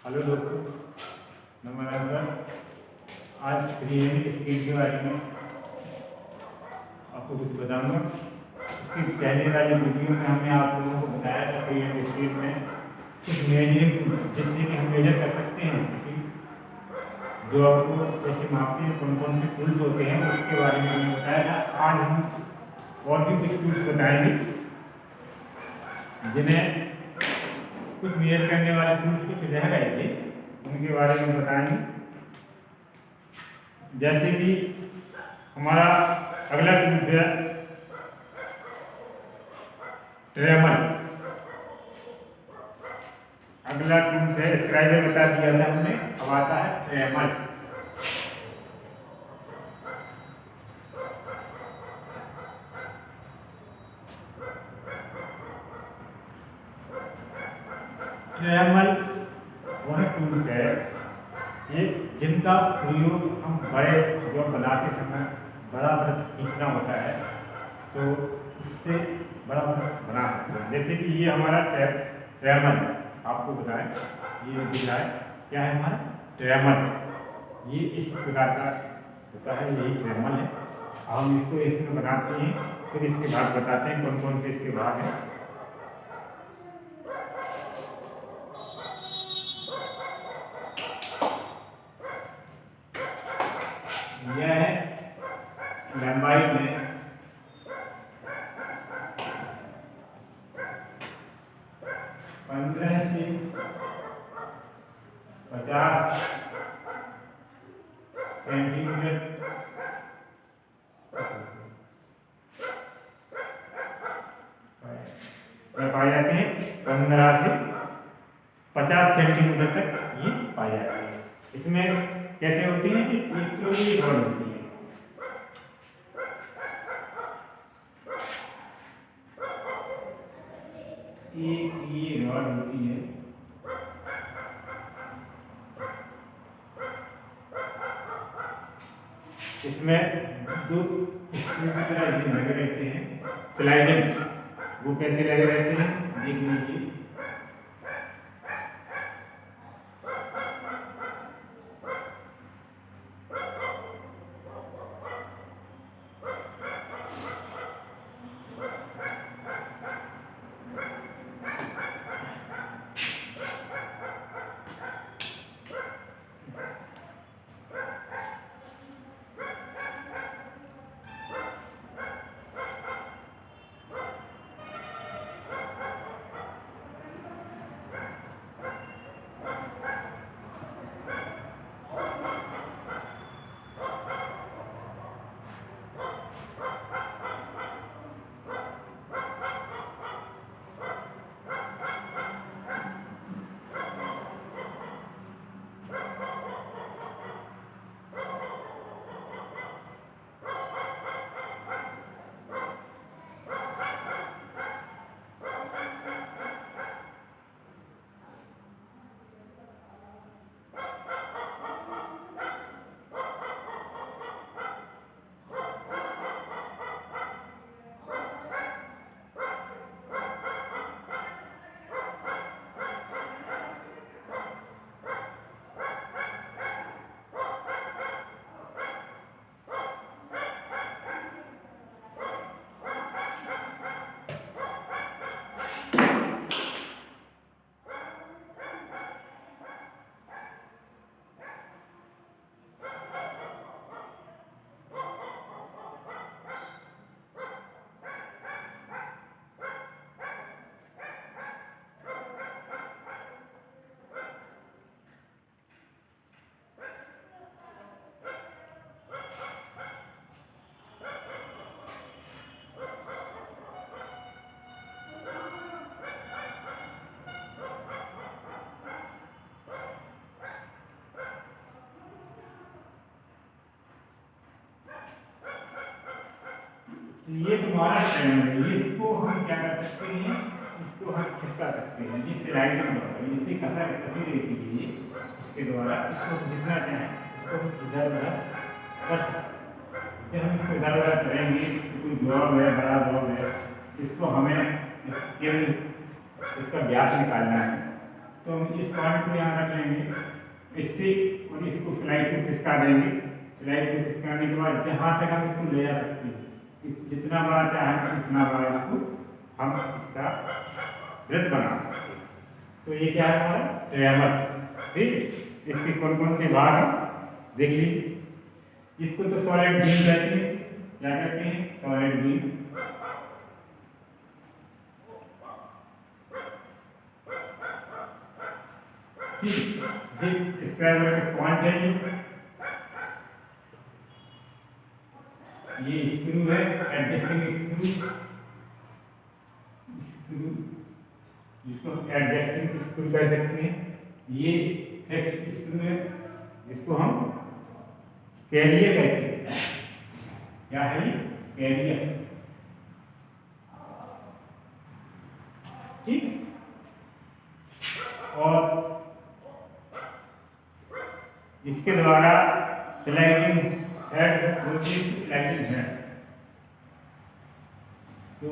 Hello दोस्तों, नमस्कार। आज फ्री हैंड स्किल के बारे में आपको कुछ बताऊंगा। इसकी पहले वाली वीडियो में हमने आप लोगों को बताया था फ्री हैंड स्किल में कुछ मेजरिंग, जिससे कि हम मेजर कर सकते हैं कि जो आपको कैसे मापते हैं, कौन कौन से टूल्स होते हैं, उसके बारे में हमने बताया था। आज हम और भी कुछ टूल्स बताएंगे जिन्हें कुछ मेजर करने वाले टूल्स कुछ रह गए थे, उनके बारे में बताएंगे। जैसे कि हमारा अगला टूल्स है ट्रेमर। अगला टूल्स है, स्क्राइबर बता दिया था हमने, अब आता है ट्रेमर। ट्रेमर वह टूल्स है ये जिनका प्रयोग हम बड़े जो बनाते समय बड़ा वृत्त खींचना होता है तो उससे बड़ा वृत्त बना सकते हैं। जैसे कि ये हमारा ट्रेमर आपको बताएं, ये दिख रहा है क्या है हमारा ट्रेमर। ये इस प्रकार का होता है, यही ट्रेमर है। हम इसको इसमें बनाते हैं, फिर इसके भाग बताते हैं कौन कौन से इसके भाग हैं। यह है लंबाई में 15 से 50 सेंटीमीटर पाए जाते हैं। 15 से 50 सेंटीमीटर तक ये पाए जाते हैं। इसमें कैसे होती है कि एक तो ये रॉड होती है, एक ये रॉड होती है, इसमें दो स्क्रू की तरह ये लगे रहते हैं स्लाइडिंग। वो कैसे लगे रहते हैं देख लीजिए। ये तुम्हारा ट्रेमर है, इसको हम क्या कर सकते हैं, इसको हम खिसका सकते हैं। ये स्लाइडिंग है, इससे कसी रहती है ये, इसके द्वारा इसको जितना चाहें इसको इधर उधर कर सकते हैं। जब हम इसको इधर उधर करेंगे, कोई जॉब है, बड़ा जॉब है, इसको हमें केवल इसका व्यास निकालना है। तो हम इस पॉइंट को यहाँ रख लेंगे इससे, और इसको स्लाइड को खिसका देंगे। स्लाइड को खिसकाने के बाद जहाँ तक हम इसको ले जा सकते हैं, जितना बड़ा चाहें उतना बड़ा इसको हम इसका वृत्त बना सकते हैं। तो ये क्या है हमारा ट्रायंगल। ठीक है, इसके कौन कौन से भाग हैं देख लीजिए। इसको तो सॉलिड बीम कहते हैं, क्या कहते हैं, सॉलिड बीम। ठीक, स्क्वायर के पॉइंट है, ये स्क्रू है, एडजस्टिंग स्क्रू, स्क्रू जिसको एडजस्टिंग स्क्रू कह सकते हैं। ये फिक्स स्क्रू है जिसको हम कैरियर कहते हैं। क्या है ये? कैरियर। ठीक, और इसके द्वारा स्लाइडिंग हेड होती है, स्लाइडिंग हेड। तो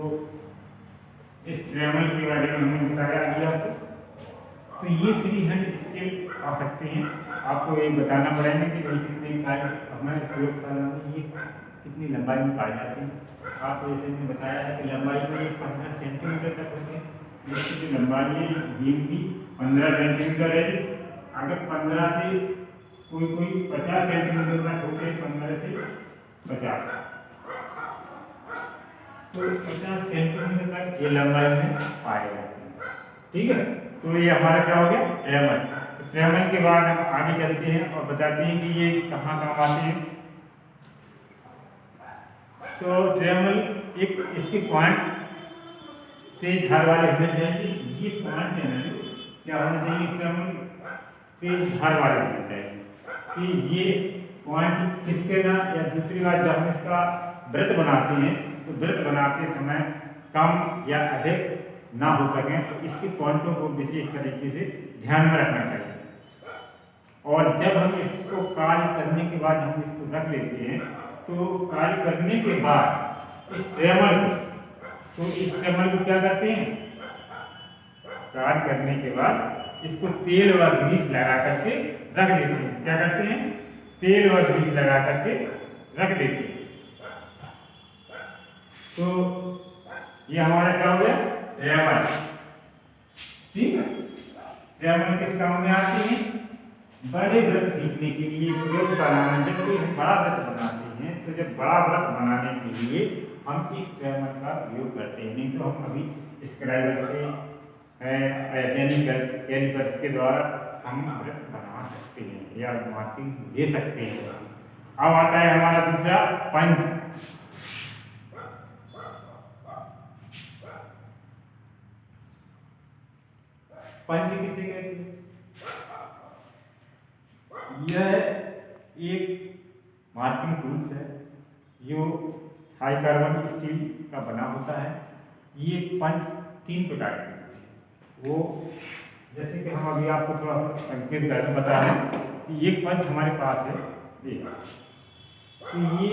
इस ट्रायंगल के बारे में हमने बताया दिया आपको। तो ये फ्री हैंड स्केल आ सकते हैं। आपको ये बताना पड़ेगा कि भाई कितनी इकाई हमें प्रयोगशाला में ये कितनी लंबाई में पाई जाती है। आपको जैसे मैंने बताया है कि लंबाई में ये 15 सेंटीमीटर तक होती है। इसकी जो लंबाई है बीम की 15 सेंटीमीटर है। अगर 15 से कोई 50 सेंटीमीटर तक होते हैं, 15 से 50, तो 50 सेंटीमीटर तक ये लंबाई में पाए जाते हैं। ठीक है, तो ये हमारा क्या हो गया ट्रायंगल। तो ट्रायंगल के बाद हम आगे चलते हैं और बताते हैं कि ये कहाँ काम आते हैं। तो ट्रायंगल एक इसके पॉइंट तेज धार वाले होने चाहिए। ये पॉइंट है ना, जो क्या होना चाहिए, ट्रायंगल तेज धार वाले होने चाहिए कि ये पॉइंट किसके ना, या दूसरी बात जब हम इसका वृत्त बनाते हैं तो वृत्त बनाते समय कम या अधिक ना हो सके, तो इसके पॉइंटों को विशेष तरीके से ध्यान में रखना चाहिए। और जब हम इसको कार्य करने के बाद हम इसको रख लेते हैं, तो कार्य करने के बाद इस ट्रेमल को क्या करते हैं, कार्य करने के बाद इसको तेल व ग्रीस लगा करके रख देते हैं। क्या करते हैं, तेल व ग्रीस लगा करके रख देते हैं। तो ये हमारा क्या हो गया ट्रायंगल। ठीक है, ट्रायंगल किस काम में आते हैं, बड़े वृत्त खींचने के लिए। प्रयोगशाला में जब कोई हम बड़ा वृत्त बनाते हैं, तो जब बड़ा वृत्त बनाने के लिए हम इस ट्रायंगल का उपयोग करते हैं। नहीं तो हम अभी स्क्राइबर से कैलिपर्स के द्वारा हम वृत्त बना सकते हैं या मार्किंग दे सकते हैं। अब आता है हमारा दूसरा पंच। पंच किसे कहते हैं, यह एक मार्किंग टूल्स है जो हाई कार्बन स्टील का बना होता है। ये पंच 3 प्रकार के होते हैं। वो जैसे कि हम अभी आपको थोड़ा सा संकेत करके बता रहे हैं कि एक पंच हमारे पास है, देखिए। तो ये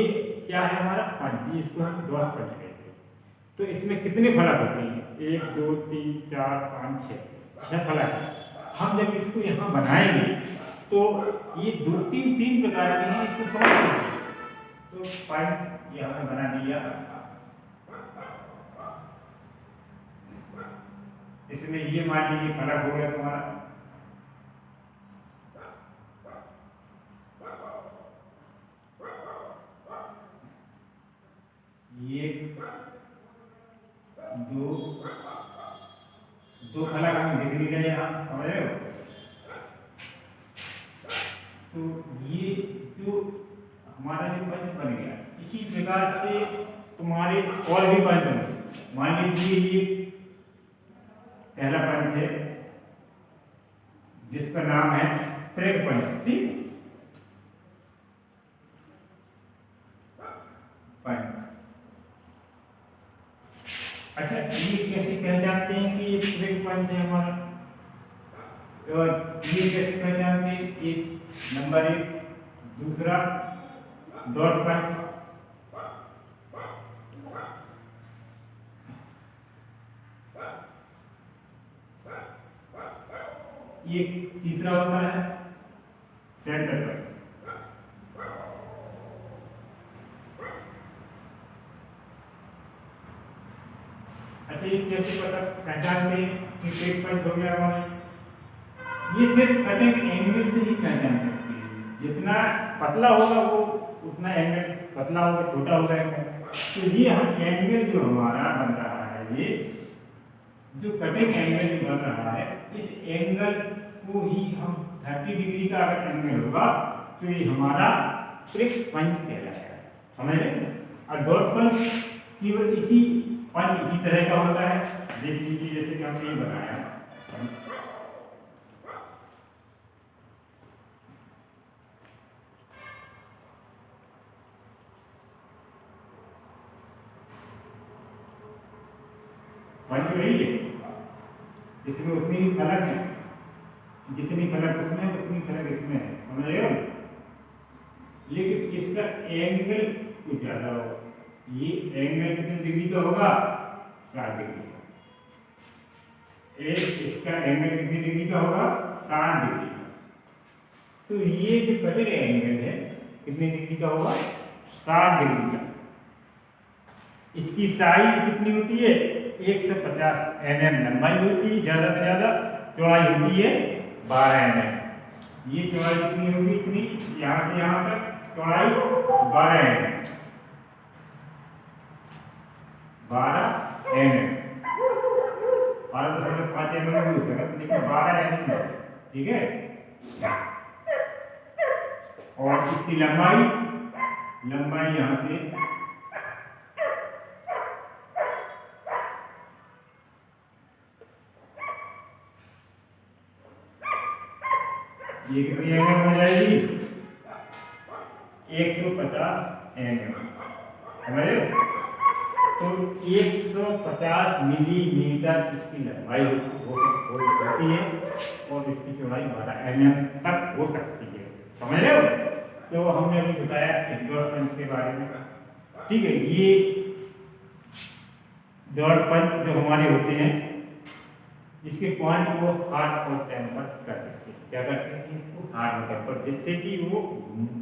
क्या है हमारा पंच, इसको हम डॉट पंच कहते हैं। तो इसमें कितने फलक होते हैं, 1 2 3 4 5 6 फलक है। हम जब इसको यहाँ बनाएंगे तो ये 2-3 प्रकार के हैं, इसको समझ लीजिए। तो पंच ये हमने बना दिया, इसमें ये मान लीजिए फलक हो गया तुम्हारा। ये 2 फलक हमें दिख नहीं रहे यहाँ, समझ रहे हो। तो ये जो हमारा जो पंच बन गया, इसी प्रकार से तुम्हारे और भी पंच बने। मान लीजिए ये पहला पंच है जिसका नाम है प्रेग पंच। ठीक, पंच। अच्छा, ये कैसे पहचानते हैं कि ये प्रेग पंच है हमारा, और ये कैसे पहचानते हैं, एक नंबर 1, दूसरा डॉट पंच, ये तीसरा होता है सेंटर पंच। अच्छा, ये कैसे पहचानते हैं कि पेट पंच हो गया हमारे? ये सिर्फ कटिंग एंगल से ही पहचान सकते हैं। जितना पतला होगा वो उतना एंगल पतला होगा, छोटा होगा एंगल। तो ये हम एंगल जो हमारा बन रहा है, ये जो कटिंग एंगल बन रहा है, इस एंगल को ही हम 30 डिग्री का अगर एंगल होगा तो ये हमारा प्रिक पंच कहलाएगा। समझ रहे? और डॉट पंच केवल इसी पंच इसी तरह का होता है। देख लीजिए, जैसे कि हमने ये बनाया पंच वही है, इसमें उतनी ही फलक है, जितनी फलक उसमें है उतनी फलक इसमें है। समझ रहे हो? लेकिन इसका एंगल कुछ ज्यादा होगा। ये एंगल कितने डिग्री का होगा? 60 डिग्री का। इसका एंगल कितनी डिग्री का होगा? 60 डिग्री का। तो ये जो कटिंग एंगल है कितनी डिग्री का होगा? 60 डिग्री का। इसकी साइज कितनी होती है? 150 mm लंबाई होती है, ज्यादा से ज्यादा चौड़ाई होती है 12 mm। ये चौड़ाई कितनी होगी? इतनी, यहाँ से यहाँ तक चौड़ाई 12 mm, 12 mm। 12.5 mm भी हो सकता, लेकिन 12 mm है, ठीक है। और इसकी लंबाई यहाँ से ये कितनी एम हो जाएगी? 150 mm। समझे? तो 150 मिलीमीटर इसकी लंबाई होती है और इसकी चौड़ाई 12 mm तक हो सकती है। समझ रहे हो? तो हमने अभी बताया इस डॉट पंच के बारे में, ठीक है। ये डॉट पंच जो हमारे होते हैं, इसके पॉइंट को हार्ड और टेम्पर कर देते हैं। क्या करते हैं? इसको हार्ड और टेम्पर, जिससे कि वो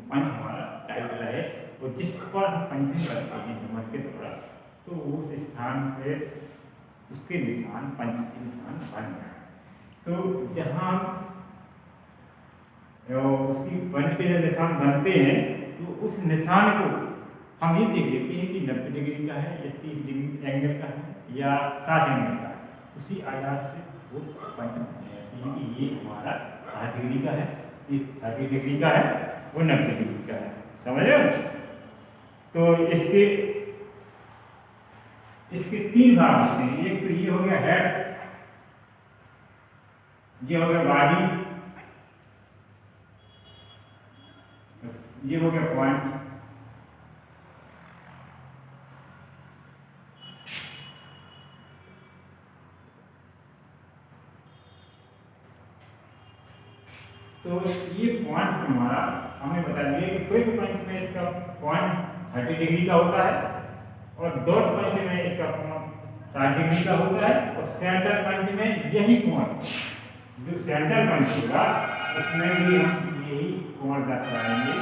पंच हमारा टाइट रहे और जिस पर हम पंचिंग करते हैं हमर के द्वारा, तो उस स्थान पे उसके निशान, पंच के निशान बन जाए। तो जहाँ उसकी पंच के जब निशान बनते हैं तो उस निशान को हम ये देख लेते हैं कि 90 डिग्री का है या 30 डिग्री एंगल का है या 60 एंगल का है। उसी आधार से वो पंच बन जाती है कि ये हमारा 60 डिग्री का है, ये 30 डिग्री का है, वो 90 डिग्री का है। समझ रहे हो? तो इसके 3 भाग होते हैं। एक तो ये हो गया हेड, ये हो गया बॉडी, ये हो गया पॉइंट। तो ये पॉइंट हमारा हमने बता दिया कि कोई भी पंच में इसका पॉइंट 30 डिग्री का होता है और डॉट पंच में इसका पॉइंट 60 डिग्री का होता है और सेंटर पंच में यही कोण, जो सेंटर पंच होगा उसमें भी हम यही कोण दर्शाएंगे।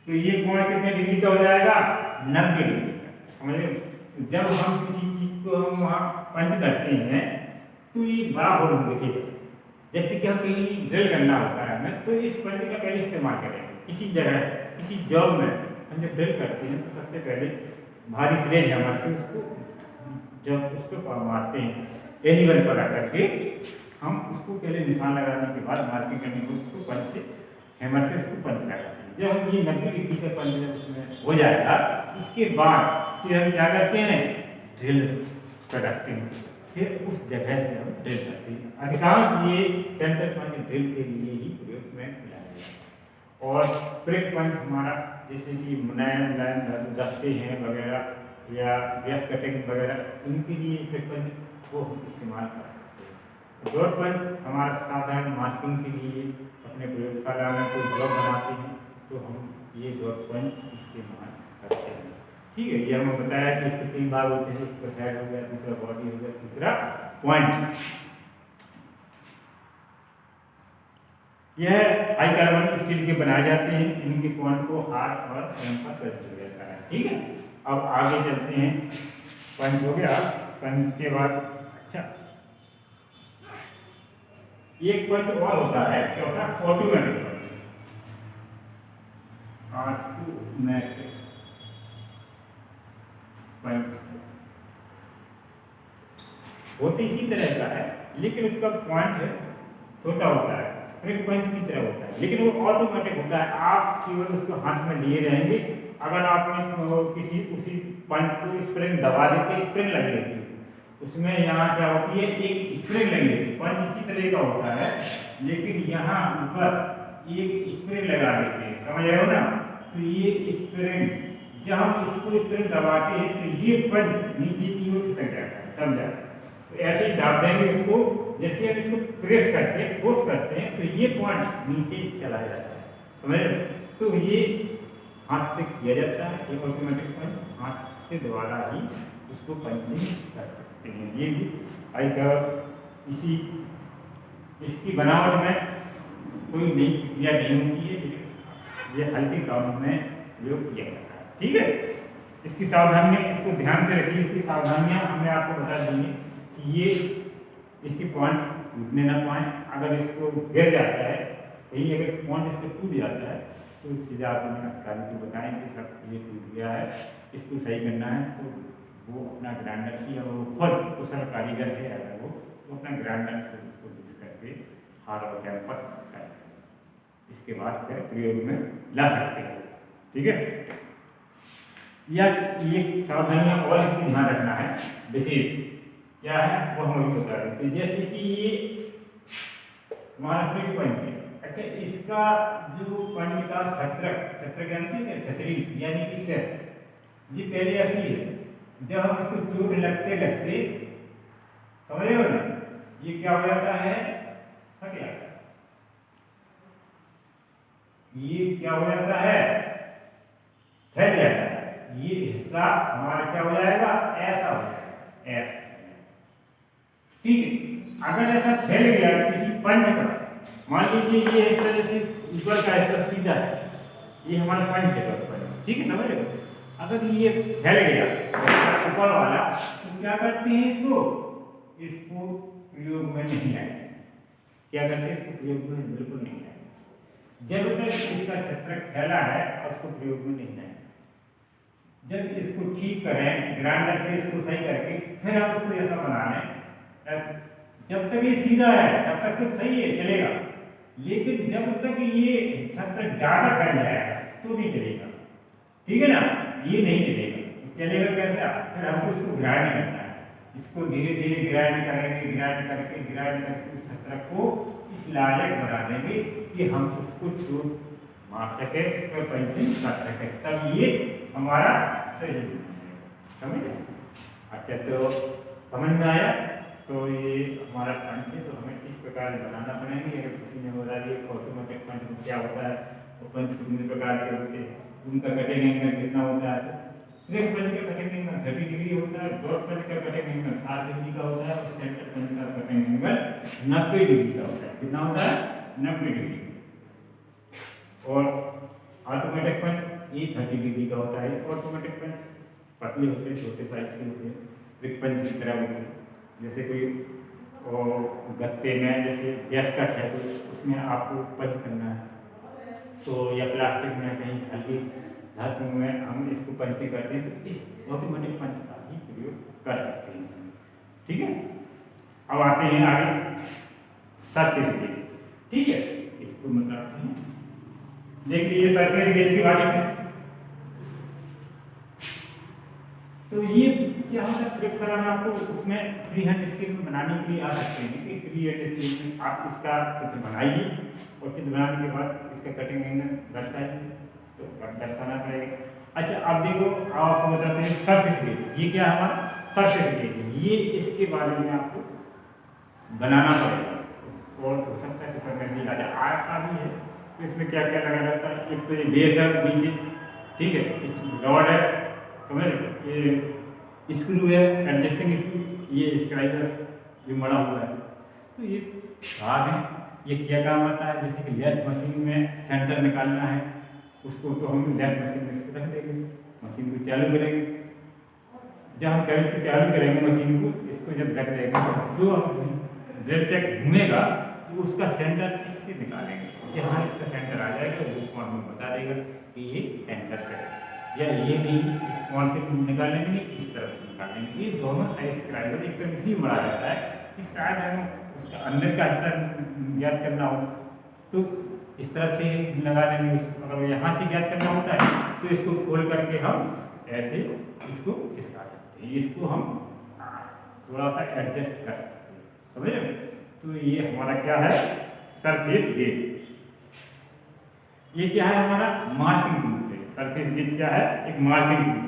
तो ये कोण कितने डिग्री का हो जाएगा? 90 डिग्री का। समझ रहे? जब हम किसी चीज को हम वहां पंच करते हैं तो ये बड़ा होल दिखेगा। जैसे कि हम कहीं ड्रिल करना होता है हमें, तो इस पंच का पहले इस्तेमाल करेंगे। किसी जगह, किसी जॉब में हम जब ड्रिल करते हैं तो सबसे पहले भारी स्लेज हैमर से उसको जब उसको मारते हैं, एनिमल पर करके हम उसको पहले निशान लगाने के बाद मार्किंग करने को उसको पंच से, हैमर से उसको पंच लगाते हैं। जब हम ये 90 डिग्री का पंच जब उसमें हो जाएगा, इसके बाद फिर हम क्या करते हैं? ड्रिल कर रखते हैं, फिर उस जगह पे हम ड्रिल करते हैं। अधिकांश ये सेंटर पंच ड्रिल के लिए ही प्रयोग में किया जाएगा। और प्रिक पंच हमारा जैसे कि मुलायम मुलायम दस्ते हैं वगैरह, या गैस कटिंग वगैरह उनके लिए इफेक्ट पंच वो हम इस्तेमाल कर सकते हैं। डॉट पंच हमारा साधारण मार्किंग के लिए अपने प्रयोगशाला में कोई जॉब बनाते हैं तो हम ये डॉट पंच इस्तेमाल करते हैं। ठीक है, ये हमें बताया कि इसके 3 भाग होते हैं, एक तो हेड हो गया, दूसरा बॉडी हो गया, तीसरा पॉइंट। यह हाई कार्बन स्टील के बनाए जाते हैं, इनके पॉइंट को हार्ड और टेम्पर कर दिया जाता है। ठीक है, अब आगे चलते हैं। पंच हो गया, पंच के बाद अच्छा एक पंच और होता है, क्या होता है, ऑटोमेटिक पंच। ऑटोमेटिक पंच होते इसी तरह का है, लेकिन उसका पॉइंट है छोटा होता है, एक पंच की तरह होता है, लेकिन वो ऑटोमेटिक होता है। आप केवल उसको हाथ में लिए रहेंगे, अगर आपने किसी उसी पंच को स्प्रिंग दबा देते, स्प्रिंग लगी रहती है उसमें, यहाँ क्या होती है, एक स्प्रिंग लगी रहती है। पंच इसी तरह का होता है, लेकिन यहाँ ऊपर एक स्प्रिंग लगा देते हैं, समझ रहे हो ना। तो ये स्प्रिंग जब हम इसको स्प्रिंग दबाते हैं तो ये पंच नीचे की ओर खिसक जाता है, तब जाता है। तो ऐसे ही दाब देंगे इसको, जैसे हम इसको प्रेस करते हैं, फोर्स करते हैं, तो ये पॉइंट नीचे चला जाता है, समझ रहे। तो ये हाथ से किया जाता है, ये ऑटोमेटिक पंच हाथ से द्वारा ही उसको पंचिंग कर सकते हैं। ये भी इसकी बनावट में कोई नई प्रक्रिया नहीं होती है, लेकिन ये हल्के काम में प्रयोग किया जाता है। ठीक है, इसकी सावधानियां, इसको ध्यान से रखिए। इसकी सावधानियां हमने आपको बता दी हैं कि ये इसकी पॉइंट टूटने ना पाए। अगर इसको गिर जाता है, कहीं अगर पॉइंट इसको टूट जाता है तो सीधा आपने अधिकारी को बताएं कि सब ये टूट गया है, इसको सही करना है। तो वो अपना ग्राइंडर से, या वो खुद कुशल कारीगर है अगर वो, तो अपना ग्राइंडर से उसको मिक्स करके हार्ड और टेम्पर कर, इसके बाद फिर प्रयोग में ला सकते हैं। ठीक है, या ये सावधानियां और इसकी ध्यान रखना है विशेष, क्या है वो हम अभी बता रहे थे। जैसे कि ये हमारा फ्रिज पंच है, अच्छा इसका जो पंच का छत्र जानते हैं, छतरी यानी कि सेट, ये पहले ऐसी है, जब हम इसको चोट लगते लगते, समझ रहे हो ना, ये क्या हो जाता है, फट जाता है। ये क्या हो जाता है, फैल जाता है। ये हिस्सा हमारा क्या हो जाएगा, ऐसा हो जाएगा, ऐसा। ठीक है, अगर ऐसा फैल गया किसी पंच पर, मान लीजिए ये इस तरह से ऊपर का हिस्सा सीधा है, ये हमारा पंच है, ठीक है, समझ रहे हो। अगर ये फैल गया ऊपर वाला, तो क्या करते हैं, इसको प्रयोग में नहीं लाएंगे। क्या करते हैं, इसको प्रयोग में बिल्कुल नहीं लाएंगे। जब तक इसका छत्र फैला है उसको प्रयोग में नहीं लाएंगे। जब इसको ठीक करें ग्राइंडर से, इसको सही करके फिर आप इसको ऐसा बना लें, जब तक ये सीधा है तब तक तो सही है, चलेगा। लेकिन जब तक ये छत्र ज्यादा फैल जाएगा तो नहीं चलेगा, ठीक है ना, ये नहीं चलेगा। चलेगा कैसे, फिर हमको इसको ग्राइंड करना है, इसको धीरे धीरे ग्राइंड करेंगे, ग्राइंड करके उस छत्र को इस लायक बना देंगे कि हम उसको चोट मार सके, उस पर पंचिंग कर सके, तब ये हमारा सही समझ। अच्छा, तो समझ में आया। तो ये हमारा पंच है, तो हमें इस प्रकार बनाना पड़ेंगे। अगर किसी ने बता दिया ऑटोमेटिक पंच में क्या होता है, वो पंच कितने प्रकार के होते हैं, उनका कटिंग एंगल कितना होता है, तो एक पंच का कटिंग एंगल 30 डिग्री होता है, डॉट पंच का कटिंग एंगल 60 डिग्री का होता है, और सेंटर पंच का कटिंग एंगल 90 डिग्री का होता है। कितना होता है, 90 डिग्री। और ऑटोमेटिक पंच ये 30 डिग्री का होता है। ऑटोमेटिक पंच पतले होते हैं, छोटे साइज के होते हैं, विक पंच की तरह होते हैं। जैसे कोई गत्ते में जैसे गैस कट है तो उसमें आपको पंच करना है, तो या प्लास्टिक में कहीं हल्की धातु में हम इसको पंचिंग करते हैं, तो इस ऑटोमेटिक पंच का ही प्रयोग कर सकते हैं। ठीक है, अब आते हैं आगे सरफेस गेज। ठीक है, इसको मतलब देख लीजिए सरफेस गेज के बारे में। तो ये क्या होता है, प्रयोगशाला में आपको उसमें फ्री हैंड स्केल में बनाने के लिए आ सकते हैं कि फ्री हैंड स्केल में आप इसका चित्र बनाइए, और चित्र बनाने के बाद इसका कटिंग एंगल दर्शाइए, तो दर्शाना पड़ेगा। अच्छा अब देखो, आपको बताते हैं सरफेस गेज। ये क्या है हमारा सरफेस गेज। ये इसके बारे में आपको बनाना पड़ेगा, और हो सकता है पेपर में भी आ जाए, आता भी है। तो इसमें क्या क्या लगा रहता है, एक तो ये बेस है नीचे, ठीक है, रॉड है, समझ रहे, ये स्क्रू है, एडजस्टिंग स्क्रू, ये स्क्राइबर जो मड़ा हुआ है। तो ये भाग है, ये क्या काम आता है, जैसे कि लेथ मशीन में सेंटर निकालना है, उसको तो हम लेथ मशीन में इसको रख देंगे, मशीन को चालू करेंगे। जब हम कैरेज को चालू करेंगे मशीन को, इसको जब रख देंगे, जो ब्रेड चेक घूमेगा तो उसका सेंटर इससे निकालेंगे। जहाँ इसका सेंटर आ जाएगा वो कौन हमें बता देगा कि ये सेंटर पे है, या ये नहीं, इस कौन से निकालेंगे, नहीं इस तरफ से निकालेंगे। ये दोनों साइड स्क्राइबर एक तरफ इसलिए मरा रहता है कि शायद हमें उसका अंदर का हिस्सा ज्ञात करना हो तो इस तरफ से लगा देंगे उसको। अगर यहाँ से ज्ञात करना होता है तो इसको खोल करके हम ऐसे इसको खिसका सकते हैं, इसको हम थोड़ा सा एडजस्ट कर सकते हैं, समझ रहे। तो ये हमारा क्या है, सरफेस गेज। ये क्या है, हमारा मार्किंग टूल है। सरफेस गेज क्या है, एक मार्किंग टूल।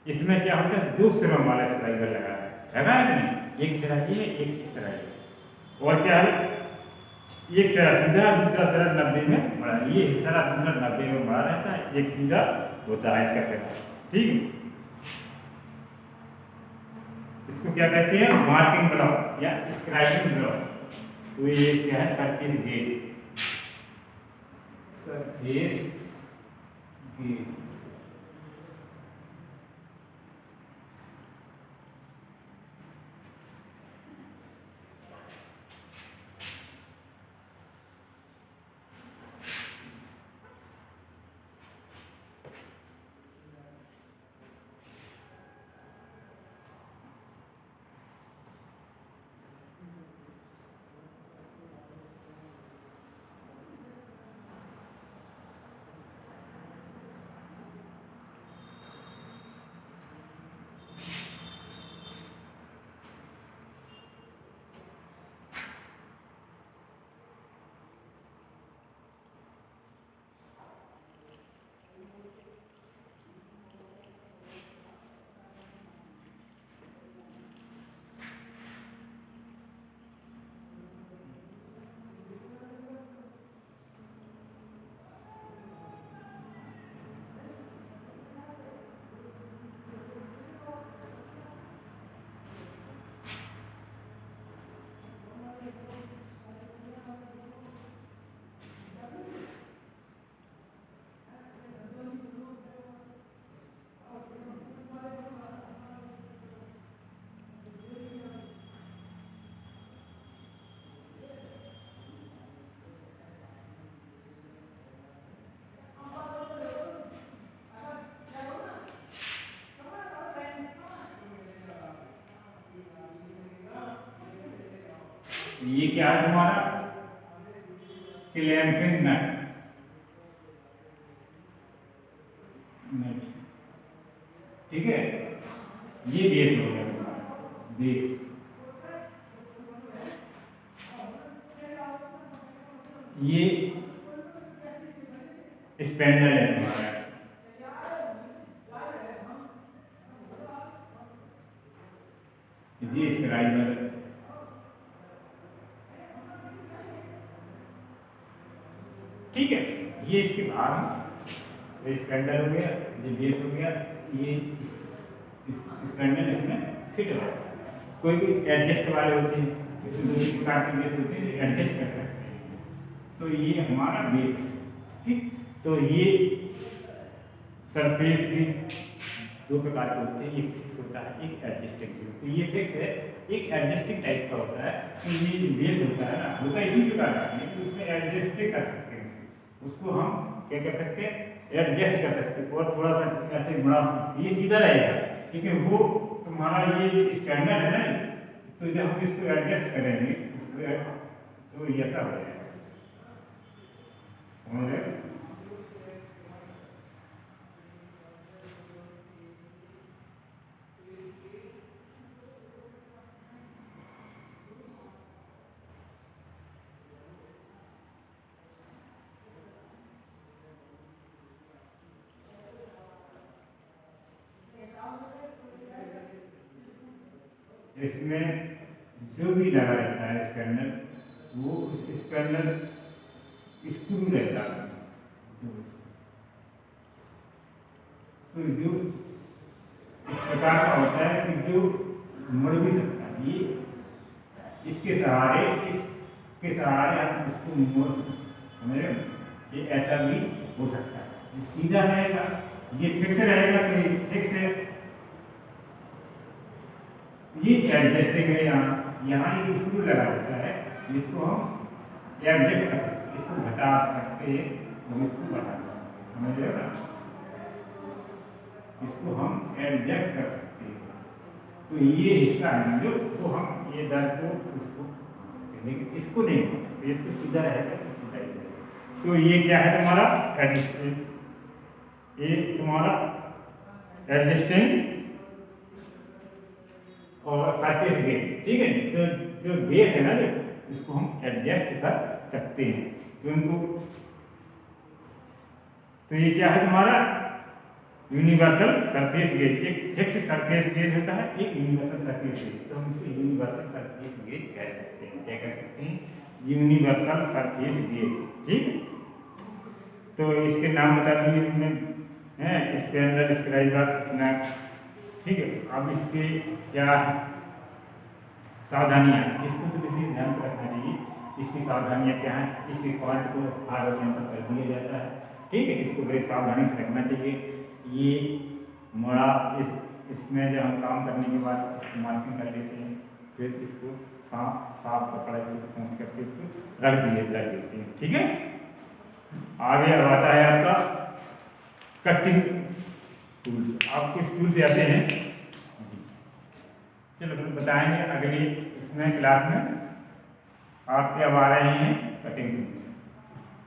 इसमें क्या होता है, दो सिरों वाला स्क्राइबर लगा है कि नहीं, एक सिरा ये, एक इस तरह ये। और क्या है, एक सिरा सीधा, दूसरा सिरा 90 में बड़ा, ये सिरा दूसरा 90 में बड़ा रहता है, एक सीधा होता है इसका सिरा, ठीक है। इसको क्या कहते हैं, मार्किंग ब्लॉक या स्क्राइबिंग ब्लॉक। तो ये क्या है, सरफेस गेज, सरफेस गेज। ये क्या है तुम्हारा, क्लैंपिंग नट, ठीक है। ये बेस हो गया तुम्हारा, बेस। ये स्पेंडल है तुम्हारा, ये स्क्राइबर, ठीक है। ये इसके बाहर स्पेंडल हो गया, ये बेस हो गया, ये स्पेंडल इसमें फिट हो। कोई भी एडजस्ट वाले होते हैं, दूसरी प्रकार के बेस होते हैं एडजस्ट कर सकते हैं। तो ये हमारा बेस है, ठीक। तो ये सरफेस भी दो प्रकार के होते हैं, एक फिक्स होता है, एक एडजस्टिंग भी। तो ये फिक्स है, एक एडजस्टिंग टाइप का होता है। तो ये जो बेस होता है ना, होता इसी प्रकार का है कि उसमें एडजस्ट कर सकते हैं, उसको हम क्या कर सकते हैं, एडजस्ट कर सकते हैं और थोड़ा सा ऐसे बढ़ा सकते हैं, ये सीधा रहेगा। क्योंकि वो तुम्हारा ये स्टैंडर्ड है ना, तो जब हम इसको एडजस्ट करेंगे तो ये ऐसा हो जाएगा, समझ रहे हो। इसमें जो भी लगा रहता है इसके अंदर, वो इसके अंदर स्क्रू रहता है। तो जो इस प्रकार का होता है कि जो मुड़ भी सकता है, ये इसके सहारे हम इसको मोड़, समझ रहे हो? ये ऐसा भी हो सकता है, ये सीधा रहेगा, ये फिक्स रहेगा तो ये फिक्स है। ये एडजस्टिंग है, यहाँ एक स्क्रू लगा रहता है जिसको हम एडजस्ट कर सकते हैं, इसको घटा सकते हैं और इसको बढ़ा सकते हैं, समझ रहे हो ना? इसको हम एडजस्ट कर सकते हैं। तो ये हिस्सा है जो, तो हम ये दर को इसको, लेकिन इसको नहीं, तो इसको सीधा रहेगा तो सीधा ही रहेगा। तो ये क्या है तुम्हारा एडजस्टिंग, ये तुम्हारा एडजस्टिंग और सरफेस गेज, ठीक है। तो जो बेस है ना, जो इसको हम एडजस्ट कर सकते हैं। तो इनको, तो ये क्या है तुम्हारा यूनिवर्सल सरफेस गेज। एक फिक्स सरफेस गेज होता है, एक यूनिवर्सल सरफेस गेज। तो हम इसको यूनिवर्सल सरफेस गेज कह सकते हैं। क्या कह सकते हैं? यूनिवर्सल सरफेस गेज, ठीक है। तो इसके नाम बता दिए हमने, हैं, इसके अंदर स्क्राइबर, ठीक है। अब इसके क्या सावधानियाँ, इसको तो किसी ध्यान में रखना चाहिए। इसकी सावधानियाँ क्या हैं? इसके पॉइंट को आगे कर दिया जाता है, ठीक है। इसको बड़े सावधानी से रखना चाहिए। ये मोड़ा, इसमें जब हम काम करने के बाद इसकी मार्किंग कर लेते हैं, फिर इसको साफ कपड़ा से पहुँच करके इसको रख देते हैं, ठीक है। आगे अब आता है आपका कटिंग टूल। आप कुछ टूल पे आते हैं जी, चलो फिर बताएंगे अगली इसमें क्लास में। आपके अब आ रहे हैं कटिंग टूल्स।